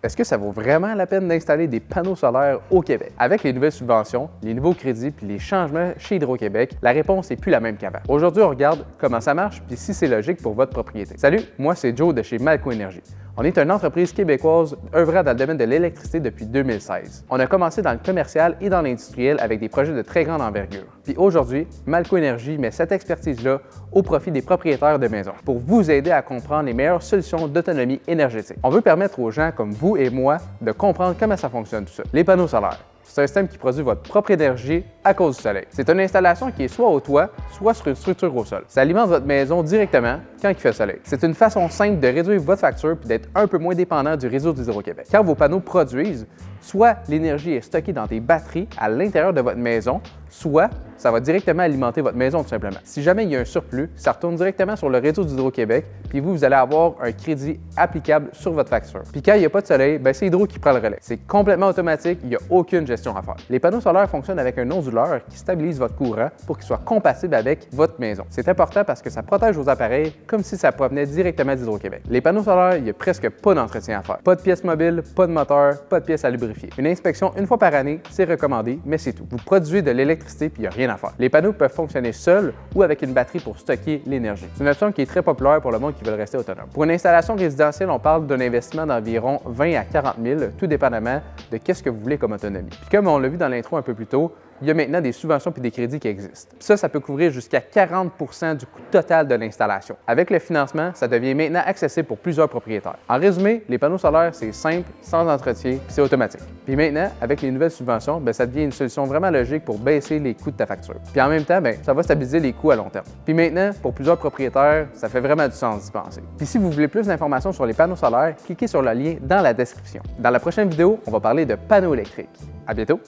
Est-ce que ça vaut vraiment la peine d'installer des panneaux solaires au Québec? Avec les nouvelles subventions, les nouveaux crédits puis les changements chez Hydro-Québec, la réponse n'est plus la même qu'avant. Aujourd'hui, on regarde comment ça marche puis si c'est logique pour votre propriété. Salut, moi c'est Joe de chez Malco Énergie. On est une entreprise québécoise œuvrant dans le domaine de l'électricité depuis 2016. On a commencé dans le commercial et dans l'industriel avec des projets de très grande envergure. Puis aujourd'hui, Malco Énergie met cette expertise-là au profit des propriétaires de maisons pour vous aider à comprendre les meilleures solutions d'autonomie énergétique. On veut permettre aux gens comme vous et moi de comprendre comment ça fonctionne tout ça. Les panneaux solaires. C'est un système qui produit votre propre énergie à cause du soleil. C'est une installation qui est soit au toit, soit sur une structure au sol. Ça alimente votre maison directement quand il fait soleil. C'est une façon simple de réduire votre facture et d'être un peu moins dépendant du réseau d'Hydro-Québec. Quand vos panneaux produisent, soit l'énergie est stockée dans des batteries à l'intérieur de votre maison, soit ça va directement alimenter votre maison tout simplement. Si jamais il y a un surplus, ça retourne directement sur le réseau d'Hydro-Québec, puis vous allez avoir un crédit applicable sur votre facture. Puis quand il n'y a pas de soleil, c'est Hydro qui prend le relais. C'est complètement automatique, il n'y a aucune gestion à faire. Les panneaux solaires fonctionnent avec un onduleur qui stabilise votre courant pour qu'il soit compatible avec votre maison. C'est important parce que ça protège vos appareils comme si ça provenait directement d'Hydro-Québec. Les panneaux solaires, il n'y a presque pas d'entretien à faire. Pas de pièces mobiles, pas de moteur, pas de pièces à lubrifier. Une inspection une fois par année, c'est recommandé, mais c'est tout. Vous produisez de l'électricité puis il n'y a rien à faire. Les panneaux peuvent fonctionner seuls ou avec une batterie pour stocker l'énergie. C'est une option qui est très populaire pour le monde qui veut rester autonome. Pour une installation résidentielle, on parle d'un investissement d'environ 20 à 40 000, tout dépendamment de qu'est-ce que vous voulez comme autonomie. Puis comme on l'a vu dans l'intro un peu plus tôt, il y a maintenant des subventions et des crédits qui existent. Puis ça peut couvrir jusqu'à 40 du coût total de l'installation. Avec le financement, ça devient maintenant accessible pour plusieurs propriétaires. En résumé, les panneaux solaires, c'est simple, sans entretien, puis c'est automatique. Puis maintenant, avec les nouvelles subventions, ça devient une solution vraiment logique pour baisser les coûts de ta facture. Puis en même temps, ça va stabiliser les coûts à long terme. Puis maintenant, pour plusieurs propriétaires, ça fait vraiment du sens d'y penser. Puis si vous voulez plus d'informations sur les panneaux solaires, cliquez sur le lien dans la description. Dans la prochaine vidéo, on va parler de panneaux électriques. À bientôt!